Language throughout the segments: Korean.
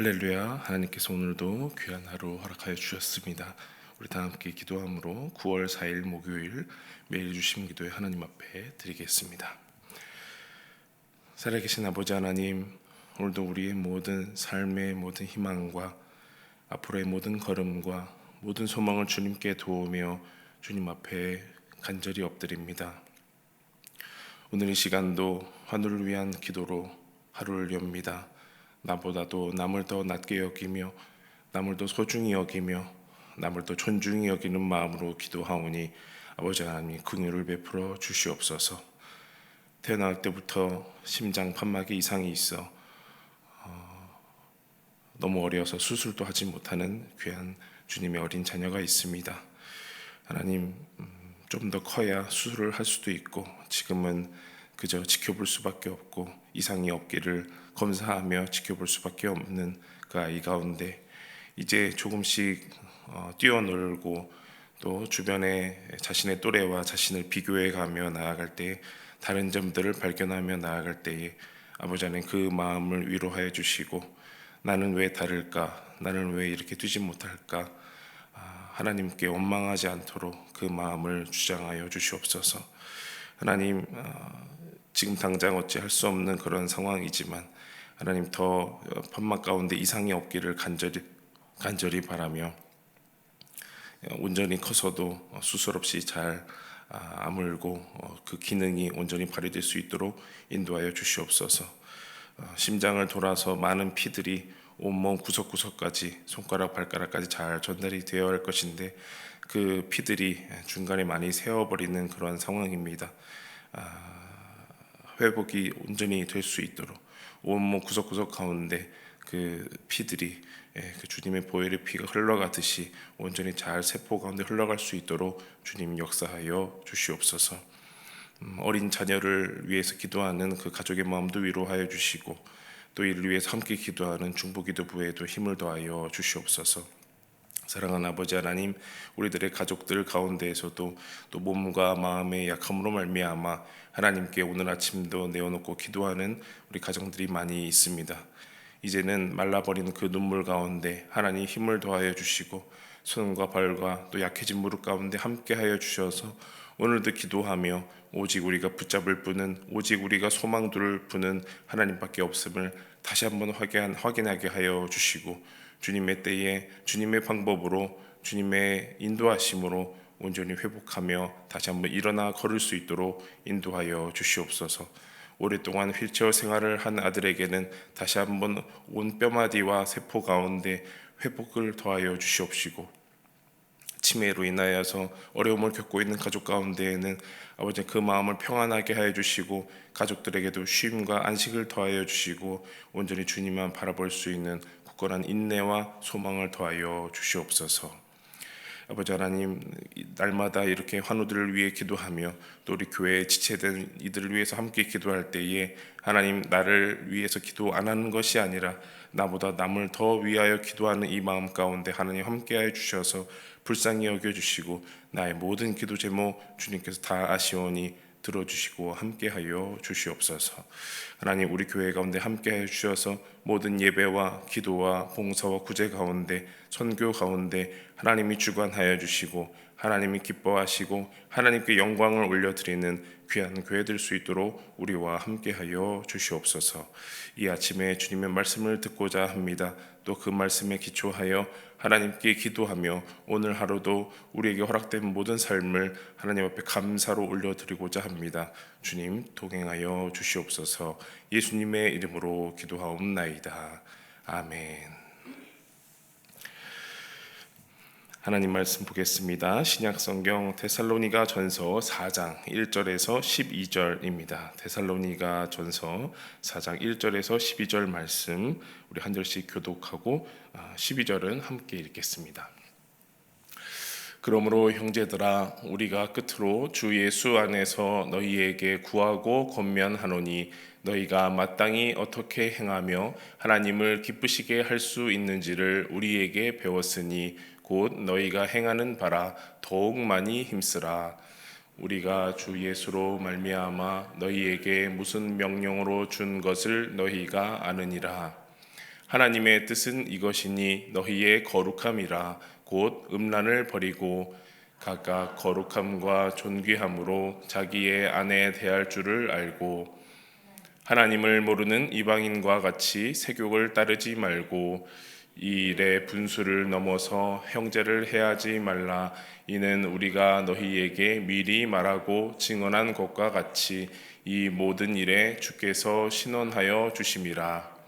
할렐루야. 하나님께서 오늘도 귀한 하루 허락하여 주셨습니다. 우리 다 함께 기도함으로 9월 4일 목요일 매일 주신 기도에 하나님 앞에 드리겠습니다. 살아계신 아버지 하나님, 오늘도 우리의 모든 삶의 모든 희망과 앞으로의 모든 걸음과 모든 소망을 주님께 도우며 주님 앞에 간절히 엎드립니다. 오늘 이 시간도 환우를 위한 기도로 하루를 엽니다. 나보다도 남을 더 낮게 여기며 남을 더 소중히 여기며 남을 더 존중히 여기는 마음으로 기도하오니 아버지 하나님 긍휼을 베풀어 주시옵소서. 태어날 때부터 심장 판막에 이상이 있어 너무 어려서 수술도 하지 못하는 귀한 주님의 어린 자녀가 있습니다. 하나님, 좀 더 커야 수술을 할 수도 있고 지금은 그저 지켜볼 수밖에 없고 이상이 없기를 검사하며 지켜볼 수밖에 없는 그 아이 가운데 이제 조금씩 뛰어놀고 또 주변에 자신의 또래와 자신을 비교해 가며 나아갈 때 다른 점들을 발견하며 나아갈 때에 아버지 하나님 그 마음을 위로하여 주시고 나는 왜 다를까? 나는 왜 이렇게 뛰지 못할까? 하나님께 원망하지 않도록 그 마음을 주장하여 주시옵소서. 하나님, 지금 당장 어찌 할 수 없는 그런 상황이지만 하나님 더 판막 가운데 이상이 없기를 간절히 바라며 온전히 커서도 수술 없이 잘 아물고 그 기능이 온전히 발휘될 수 있도록 인도하여 주시옵소서. 심장을 돌아서 많은 피들이 온몸 구석구석까지 손가락 발가락까지 잘 전달이 되어야 할 것인데 그 피들이 중간에 많이 새어버리는 그런 상황입니다. 회복이 온전히 될 수 있도록 온몸 구석구석 가운데 그 피들이 그 주님의 보혈의 피가 흘러가듯이 온전히 잘 세포 가운데 흘러갈 수 있도록 주님 역사하여 주시옵소서. 어린 자녀를 위해서 기도하는 그 가족의 마음도 위로하여 주시고 또 이를 위해서 함께 기도하는 중보기도부에도 힘을 더하여 주시옵소서. 사랑하는 아버지 하나님, 우리들의 가족들 가운데에서도 또 몸과 마음의 약함으로 말미암아 하나님께 오늘 아침도 내어놓고 기도하는 우리 가정들이 많이 있습니다. 이제는 말라버린 그 눈물 가운데 하나님 힘을 더하여 주시고 손과 발과 또 약해진 무릎 가운데 함께하여 주셔서 오늘도 기도하며 오직 우리가 붙잡을 분은 오직 우리가 소망 둘 분은 하나님밖에 없음을 다시 한번 확인하게 하여 주시고 주님의 때에 주님의 방법으로 주님의 인도하심으로 온전히 회복하며 다시 한번 일어나 걸을 수 있도록 인도하여 주시옵소서. 오랫동안 휠체어 생활을 한 아들에게는 다시 한번 온 뼈마디와 세포 가운데 회복을 더하여 주시옵시고 치매로 인하여서 어려움을 겪고 있는 가족 가운데에는 아버지 그 마음을 평안하게 하여 주시고 가족들에게도 쉼과 안식을 더하여 주시고 온전히 주님만 바라볼 수 있는 굳건한 인내와 소망을 더하여 주시옵소서. 아버지 하나님, 날마다 이렇게 환우들을 위해 기도하며 또 우리 교회에 지체된 이들을 위해서 함께 기도할 때에 하나님 나를 위해서 기도 안 하는 것이 아니라 나보다 남을 더 위하여 기도하는 이 마음 가운데 하나님 함께하여 주셔서 불쌍히 여겨주시고 나의 모든 기도 제목 주님께서 다 아시오니 들어주시고 함께하여 주시옵소서. 하나님 우리 교회 가운데 함께하여 주셔서 모든 예배와 기도와 봉사와 구제 가운데 선교 가운데 하나님이 주관하여 주시고 하나님이 기뻐하시고 하나님께 영광을 올려드리는 귀한 교회 될 수 있도록 우리와 함께하여 주시옵소서. 이 아침에 주님의 말씀을 듣고자 합니다. 또 그 말씀에 기초하여 하나님께 기도하며 오늘 하루도 우리에게 허락된 모든 삶을 하나님 앞에 감사로 올려드리고자 합니다. 주님 동행하여 주시옵소서. 예수님의 이름으로 기도하옵나이다. 아멘. 하나님 말씀 보겠습니다. 신약성경 데살로니가 전서 4장 1절에서 12절입니다. 데살로니가 전서 4장 1절에서 12절 말씀 우리 한 절씩 교독하고 12절은 함께 읽겠습니다. 그러므로 형제들아 우리가 끝으로 주 예수 안에서 너희에게 구하고 권면하노니 너희가 마땅히 어떻게 행하며 하나님을 기쁘시게 할 수 있는지를 우리에게 배웠으니 곧 너희가 행하는 바라 더욱 많이 힘쓰라. 우리가 주 예수로 말미암아 너희에게 무슨 명령으로 준 것을 너희가 아느니라. 하나님의 뜻은 이것이니 너희의 거룩함이라. 곧 음란을 버리고 각각 거룩함과 존귀함으로 자기의 아내 대할 줄을 알고 하나님을 모르는 이방인과 같이 세욕을 따르지 말고 이 일의 분수를 넘어서 형제를 해하지 말라. 이는 우리가 너희에게 미리 말하고 증언한 것과 같이 이 모든 일에 주께서 신원하여 주심이라.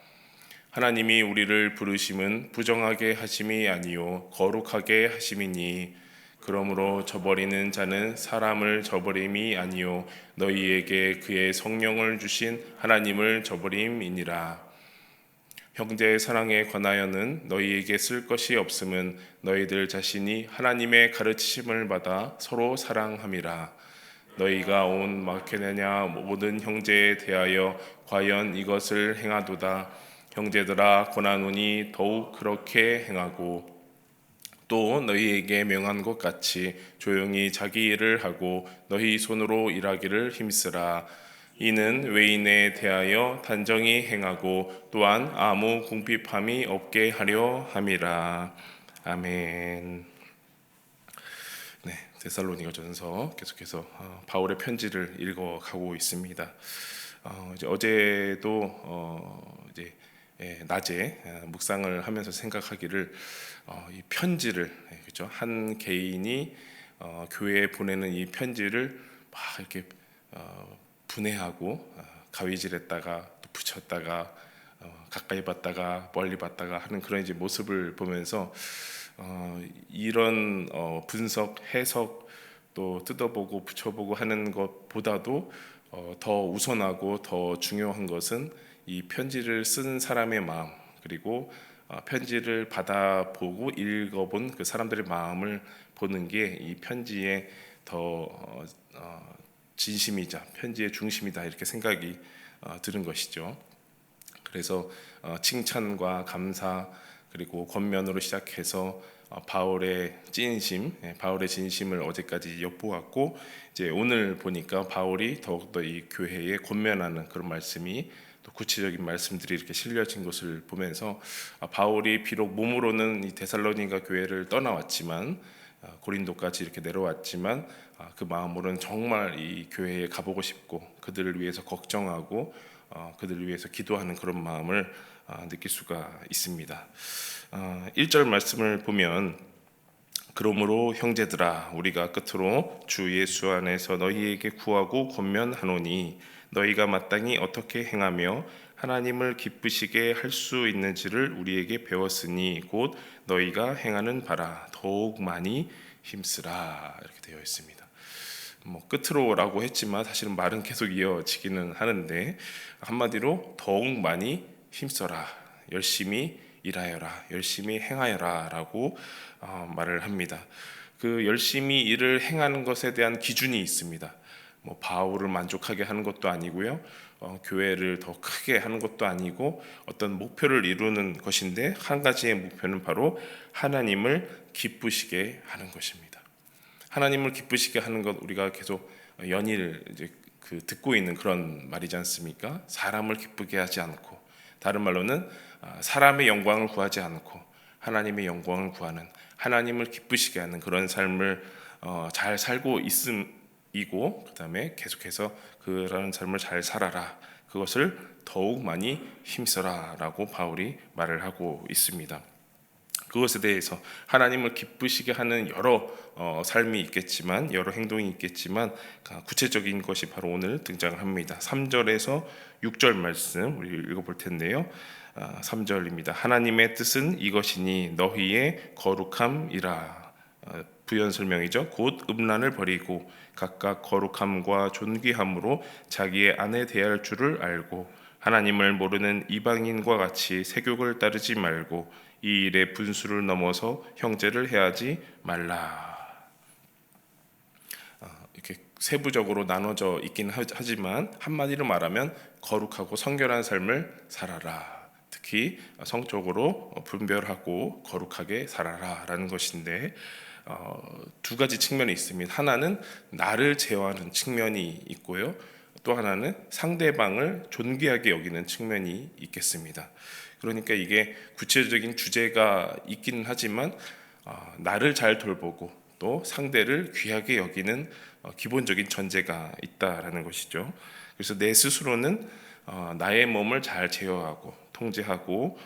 하나님이 우리를 부르심은 부정하게 하심이 아니요 거룩하게 하심이니 그러므로 저버리는 자는 사람을 저버림이 아니요 너희에게 그의 성령을 주신 하나님을 저버림이니라. 형제 사랑에 관하여는 너희에게 쓸 것이 없음은 너희들 자신이 하나님의 가르치심을 받아 서로 사랑함이라. 너희가 온 마케도냐 모든 형제에 대하여 과연 이것을 행하도다. 형제들아 권하노니 더욱 그렇게 행하고 또 너희에게 명한 것 같이 조용히 자기 일을 하고 너희 손으로 일하기를 힘쓰라. 이는 외인에 대하여 단정히 행하고 또한 아무 궁핍함이 없게 하려 함이라. 아멘. 네, 데살로니가전서 계속해서 바울의 편지를 읽어가고 있습니다. 이제 어제도 이제 낮에 묵상을 하면서 생각하기를 이 편지를 그렇죠? 한 개인이 교회에 보내는 이 편지를 막 이렇게 분해하고 가위질했다가 또 붙였다가 가까이 봤다가 멀리 봤다가 하는 그런 이제 모습을 보면서 이런 분석, 해석 또 뜯어보고 붙여보고 하는 것보다도 더 우선하고 더 중요한 것은 이 편지를 쓴 사람의 마음 그리고 편지를 받아보고 읽어본 그 사람들의 마음을 보는 게 이 편지의 더 진심이자 편지의 중심이다 이렇게 생각이 드는 것이죠. 그래서 칭찬과 감사 그리고 권면으로 시작해서 바울의 진심, 바울의 진심을 어제까지 엿보았고 이제 오늘 보니까 바울이 더욱더 이 교회에 권면하는 그런 말씀이 또 구체적인 말씀들이 이렇게 실려진 것을 보면서 바울이 비록 몸으로는 이 데살로니가 교회를 떠나왔지만 고린도까지 이렇게 내려왔지만 그 마음으로는 정말 이 교회에 가보고 싶고 그들을 위해서 걱정하고 그들을 위해서 기도하는 그런 마음을 느낄 수가 있습니다. 1절 말씀을 보면 그러므로 형제들아 우리가 끝으로 주 예수 안에서 너희에게 구하고 권면하노니 너희가 마땅히 어떻게 행하며 하나님을 기쁘시게 할 수 있는지를 우리에게 배웠으니 곧 너희가 행하는 바라 더욱 많이 힘쓰라 이렇게 되어 있습니다. 뭐 끝으로라고 했지만 사실은 말은 계속 이어지기는 하는데 한마디로 더욱 많이 힘써라 열심히 일하여라 열심히 행하여라 라고 말을 합니다. 그 열심히 일을 행하는 것에 대한 기준이 있습니다. 뭐 바울을 만족하게 하는 것도 아니고요 교회를 더 크게 하는 것도 아니고 어떤 목표를 이루는 것인데 한 가지의 목표는 바로 하나님을 기쁘시게 하는 것입니다. 하나님을 기쁘시게 하는 것 우리가 계속 연일 이제 듣고 있는 그런 말이지 않습니까? 사람을 기쁘게 하지 않고 다른 말로는 사람의 영광을 구하지 않고 하나님의 영광을 구하는 하나님을 기쁘시게 하는 그런 삶을 잘 살고 있음이고 그 다음에 계속해서 그런 삶을 잘 살아라 그것을 더욱 많이 힘써라 라고 바울이 말을 하고 있습니다. 그것에 대해서 하나님을 기쁘시게 하는 여러 삶이 있겠지만 여러 행동이 있겠지만 구체적인 것이 바로 오늘 등장합니다. 3절에서 6절 말씀 우리 읽어볼 텐데요. 3절입니다. 하나님의 뜻은 이것이니 너희의 거룩함이라. 부연 설명이죠. 곧 음란을 버리고 각각 거룩함과 존귀함으로 자기의 아내 대할 줄을 알고 하나님을 모르는 이방인과 같이 세욕을 따르지 말고 이 일의 분수를 넘어서 형제를 해하지 말라. 이렇게 세부적으로 나눠져 있긴 하지만 한마디로 말하면 거룩하고 성결한 삶을 살아라. 특히 성적으로 분별하고 거룩하게 살아라라는 것인데 두 가지 측면이 있습니다. 하나는 나를 제어하는 측면이 있고요. 또 하나는 상대방을 존귀하게 여기는 측면이 있겠습니다. 그러니까 이게 구체적인 주제가 있기는 하지만 나를 잘 돌보고 또 상대를 귀하게 여기는 기본적인 전제가 있다라는 것이죠. 그래서 내 스스로는 나의 몸을 잘 제어하고 통제하고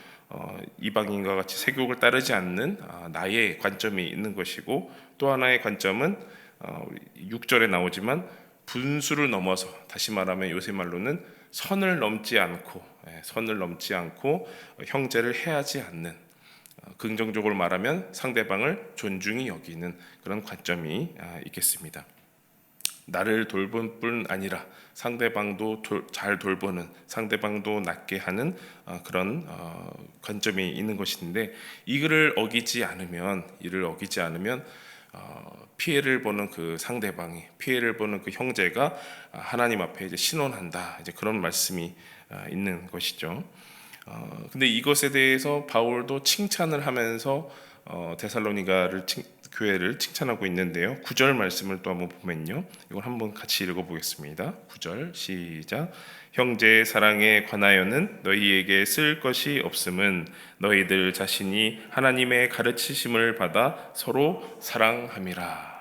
이방인과 같이 세속을 따르지 않는 나의 관점이 있는 것이고, 또 하나의 관점은 6절에 나오지만 분수를 넘어서, 다시 말하면 요새 말로는 선을 넘지 않고 형제를 해하지 않는, 긍정적으로 말하면 상대방을 존중히 여기는 그런 관점이 있겠습니다. 나를 돌볼 뿐 아니라 상대방도 잘 돌보는, 상대방도 낫게 하는 그런 관점이 있는 것인데, 이를 어기지 않으면 피해를 보는 그 상대방이, 피해를 보는 그 형제가 하나님 앞에 이제 신원한다, 이제 그런 말씀이 있는 것이죠. 근데 이것에 대해서 바울도 칭찬을 하면서 교회를 칭찬하고 있는데요. 9절 말씀을 또 한번 보면요, 이걸 한번 같이 읽어보겠습니다. 9절 시작. 형제의 사랑에 관하여는 너희에게 쓸 것이 없음은 너희들 자신이 하나님의 가르치심을 받아 서로 사랑함이라.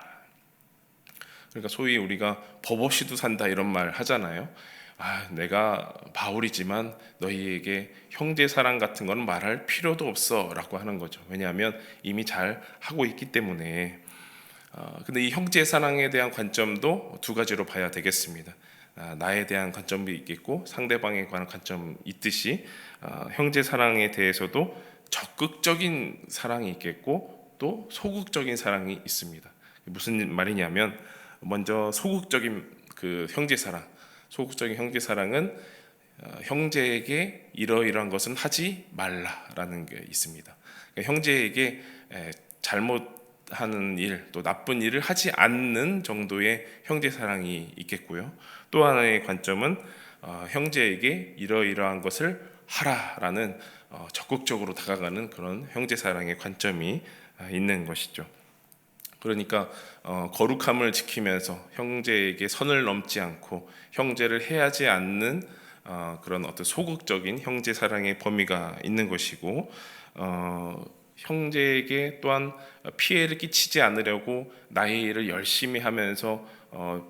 그러니까 소위 우리가 법 없이도 산다 이런 말 하잖아요. 내가 바울이지만 너희에게 형제 사랑 같은 거는 말할 필요도 없어 라고 하는 거죠. 왜냐하면 이미 잘 하고 있기 때문에. 근데 이 형제 사랑에 대한 관점도 두 가지로 봐야 되겠습니다. 나에 대한 관점도 있겠고 상대방에 관한 관점이 있듯이 형제 사랑에 대해서도 적극적인 사랑이 있겠고 또 소극적인 사랑이 있습니다. 무슨 말이냐면, 먼저 소극적인 그 형제 사랑, 소극적인 형제 사랑은 형제에게 이러이러한 것은 하지 말라라는 게 있습니다. 그러니까 형제에게 잘못하는 일, 또 나쁜 일을 하지 않는 정도의 형제 사랑이 있겠고요. 또 하나의 관점은 형제에게 이러이러한 것을 하라라는 적극적으로 다가가는 그런 형제 사랑의 관점이 있는 것이죠. 그러니까 거룩함을 지키면서 형제에게 선을 넘지 않고 형제를 해하지 않는 그런 어떤 소극적인 형제 사랑의 범위가 있는 것이고, 형제에게 또한 피해를 끼치지 않으려고 나의 일을 열심히 하면서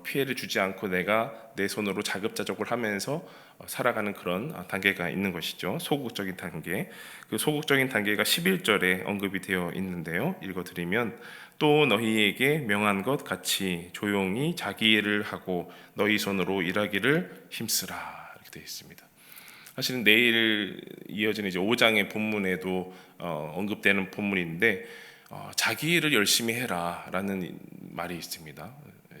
피해를 주지 않고 내가 내 손으로 자급자족을 하면서 살아가는 그런 단계가 있는 것이죠. 소극적인 단계. 그 소극적인 단계가 11절에 언급이 되어 있는데요. 읽어드리면, 또 너희에게 명한 것 같이 조용히 자기 일을 하고 너희 손으로 일하기를 힘쓰라, 이렇게 되어 있습니다. 사실은 내일 이어지는 이제 5장의 본문에도 언급되는 본문인데, 자기 일을 열심히 해라라는 말이 있습니다.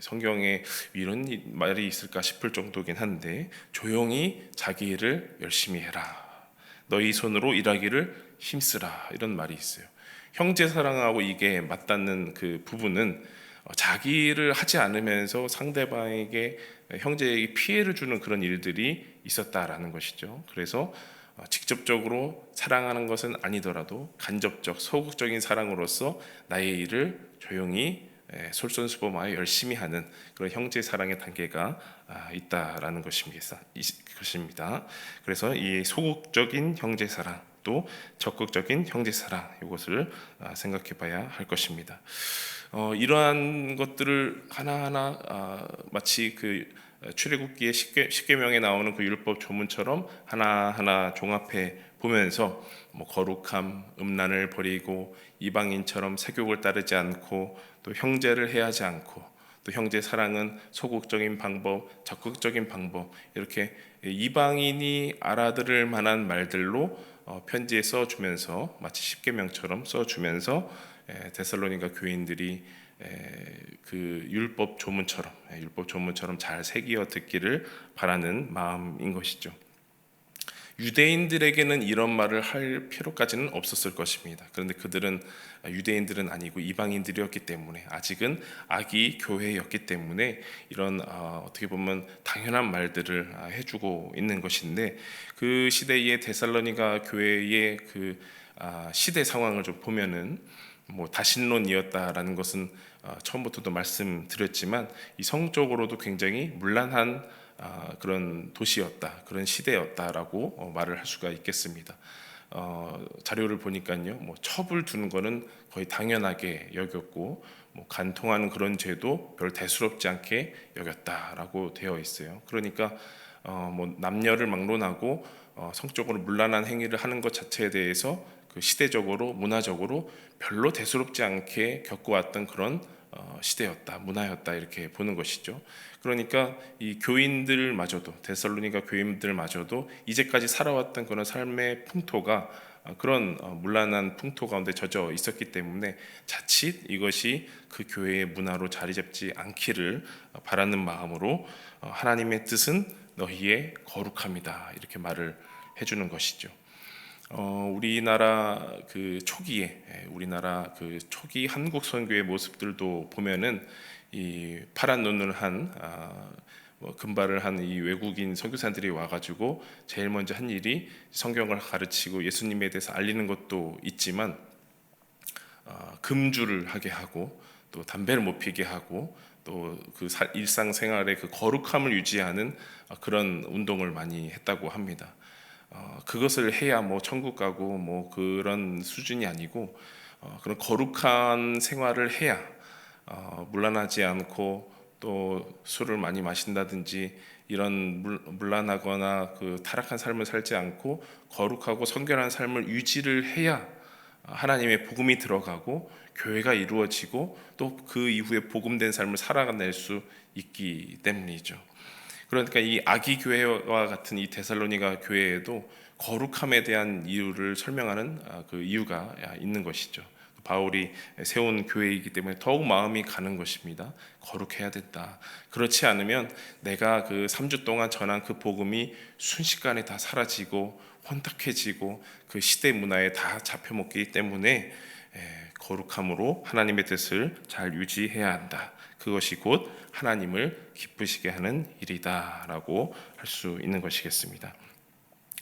성경에 이런 말이 있을까 싶을 정도긴 한데, 조용히 자기 일을 열심히 해라, 너희 손으로 일하기를 힘쓰라, 이런 말이 있어요. 형제 사랑하고 이게 맞닿는 그 부분은 자기 일을 하지 않으면서 상대방에게, 형제에게 피해를 주는 그런 일들이 있었다라는 것이죠. 그래서 직접적으로 사랑하는 것은 아니더라도 간접적 소극적인 사랑으로서 나의 일을 조용히 솔선수범하여 열심히 하는 그런 형제 사랑의 단계가 있다라는 것입니다. 그래서 이 소극적인 형제 사랑, 또 적극적인 형제 사랑, 이것을 생각해봐야 할 것입니다. 이러한 것들을 하나하나 마치 그 출애굽기의 10계명에 나오는 그 율법 조문처럼 하나하나 종합해 보면서, 거룩함, 음란을 버리고 이방인처럼 세욕을 따르지 않고 또 형제를 해하지 않고, 또 형제 사랑은 소극적인 방법, 적극적인 방법, 이렇게 이방인이 알아들을 만한 말들로 편지에 써주면서, 마치 십계명처럼 써주면서 데살로니가 교인들이 그 율법 조문처럼 잘 새기어 듣기를 바라는 마음인 것이죠. 유대인들에게는 이런 말을 할 필요까지는 없었을 것입니다. 그런데 그들은 유대인들은 아니고 이방인들이었기 때문에, 아직은 아기 교회였기 때문에 이런 어떻게 보면 당연한 말들을 해주고 있는 것인데, 그 시대의 데살로니가 교회의 그 시대 상황을 좀 보면은 다신론이었다라는 것은 처음부터도 말씀드렸지만, 이 성적으로도 굉장히 문란한 그런 도시였다, 그런 시대였다라고 말을 할 수가 있겠습니다. 자료를 보니까요, 뭐 첩을 두는 거는 거의 당연하게 여겼고, 뭐 간통하는 그런 죄도 별 대수롭지 않게 여겼다라고 되어 있어요. 그러니까 뭐 남녀를 막론하고 성적으로 문란한 행위를 하는 것 자체에 대해서 그 시대적으로 문화적으로 별로 대수롭지 않게 겪어왔던 그런 시대였다, 문화였다 이렇게 보는 것이죠. 그러니까 이 교인들마저도 데살로니가 교인들마저도 이제까지 살아왔던 그런 삶의 풍토가 그런 문란한 풍토 가운데 젖어 있었기 때문에 자칫 이것이 그 교회의 문화로 자리 잡지 않기를 바라는 마음으로 하나님의 뜻은 너희의 거룩함이다 이렇게 말을 해주는 것이죠. 우리나라 그 초기 한국 선교의 모습들도 보면은 이 파란 눈을 한 금발을 한 이 외국인 선교사들이 와가지고 제일 먼저 한 일이 성경을 가르치고 예수님에 대해서 알리는 것도 있지만 금주를 하게 하고 또 담배를 못 피게 하고 또 그 일상생활의 그 거룩함을 유지하는 그런 운동을 많이 했다고 합니다. 그것을 해야 뭐 천국 가고 뭐 그런 수준이 아니고 그런 거룩한 생활을 해야 문란하지 않고 또 술을 많이 마신다든지 이런 문란하거나 그 타락한 삶을 살지 않고 거룩하고 성결한 삶을 유지를 해야 하나님의 복음이 들어가고 교회가 이루어지고 또 그 이후에 복음된 삶을 살아낼 수 있기 때문이죠. 그러니까 이 아기 교회와 같은 이 데살로니가 교회에도 거룩함에 대한 이유를 설명하는 그 이유가 있는 것이죠. 바울이 세운 교회이기 때문에 더욱 마음이 가는 것입니다. 거룩해야 된다. 그렇지 않으면 내가 그 3주 동안 전한 그 복음이 순식간에 다 사라지고 혼탁해지고 그 시대 문화에 다 잡혀먹기 때문에 거룩함으로 하나님의 뜻을 잘 유지해야 한다. 그것이 곧 하나님을 기쁘시게 하는 일이다라고 할 수 있는 것이겠습니다.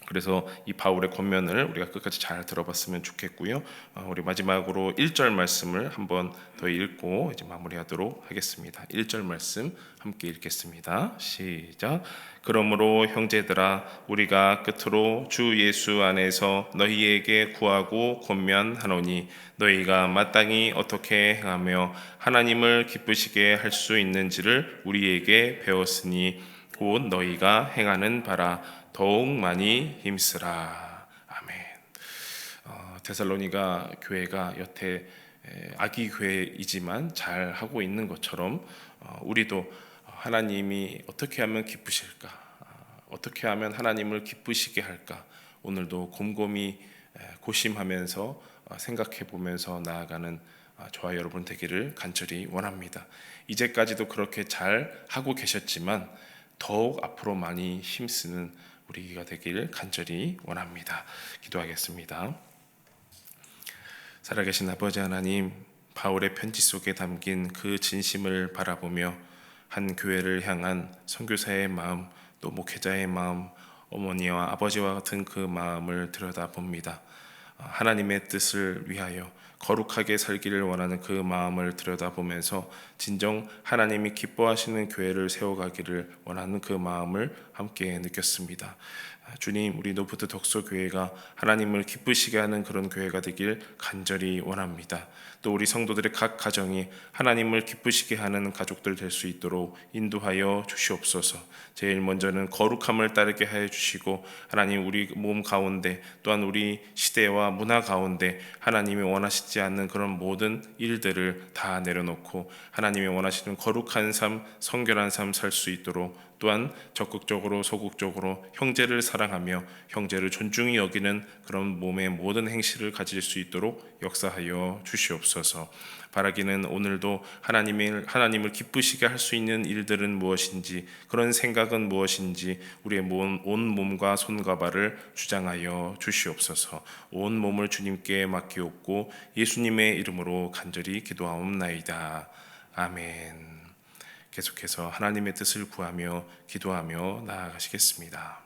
그래서 이 바울의 권면을 우리가 끝까지 잘 들어봤으면 좋겠고요. 우리 마지막으로 1절 말씀을 한번 더 읽고 이제 마무리하도록 하겠습니다. 1절 말씀 함께 읽겠습니다. 시작. 그러므로 형제들아 우리가 끝으로 주 예수 안에서 너희에게 구하고 권면하노니 너희가 마땅히 어떻게 행하며 하나님을 기쁘시게 할 수 있는지를 우리에게 배웠으니 곧 너희가 행하는 바라 더욱 많이 힘쓰라. 아멘. 데살로니가 교회가 여태 아기 교회이지만 잘 하고 있는 것처럼 우리도 하나님이 어떻게 하면 기쁘실까? 어떻게 하면 하나님을 기쁘시게 할까? 오늘도 곰곰이 고심하면서 생각해 보면서 나아가는 저와 여러분 되기를 간절히 원합니다. 이제까지도 그렇게 잘 하고 계셨지만 더욱 앞으로 많이 힘쓰는 우리가 되길 간절히 원합니다. 기도하겠습니다. 살아계신 아버지 하나님, 바울의 편지 속에 담긴 그 진심을 바라보며 한 교회를 향한 선교사의 마음, 또 목회자의 마음, 어머니와 아버지와 같은 그 마음을 들여다봅니다. 하나님의 뜻을 위하여 거룩하게 살기를 원하는 그 마음을 들여다보면서 진정 하나님이 기뻐하시는 교회를 세워가기를 원하는 그 마음을 함께 느꼈습니다. 주님, 우리 노푸트 덕소교회가 하나님을 기쁘시게 하는 그런 교회가 되길 간절히 원합니다. 또 우리 성도들의 각 가정이 하나님을 기쁘시게 하는 가족들 될 수 있도록 인도하여 주시옵소서. 제일 먼저는 거룩함을 따르게 하여 주시고 하나님 우리 몸 가운데 또한 우리 시대와 문화 가운데 하나님이 원하시지 않는 그런 모든 일들을 다 내려놓고 하나님이 원하시는 거룩한 삶, 성결한 삶 살 수 있도록 또한 적극적으로 소극적으로 형제를 사랑하며 형제를 존중히 여기는 그런 몸의 모든 행실을 가질 수 있도록 역사하여 주시옵소서. 바라기는 오늘도 하나님을 기쁘시게 할 수 있는 일들은 무엇인지, 그런 생각은 무엇인지 우리의 온 몸과 손과 발을 주장하여 주시옵소서. 온 몸을 주님께 맡기옵고 예수님의 이름으로 간절히 기도하옵나이다. 아멘. 계속해서 하나님의 뜻을 구하며 기도하며 나아가시겠습니다.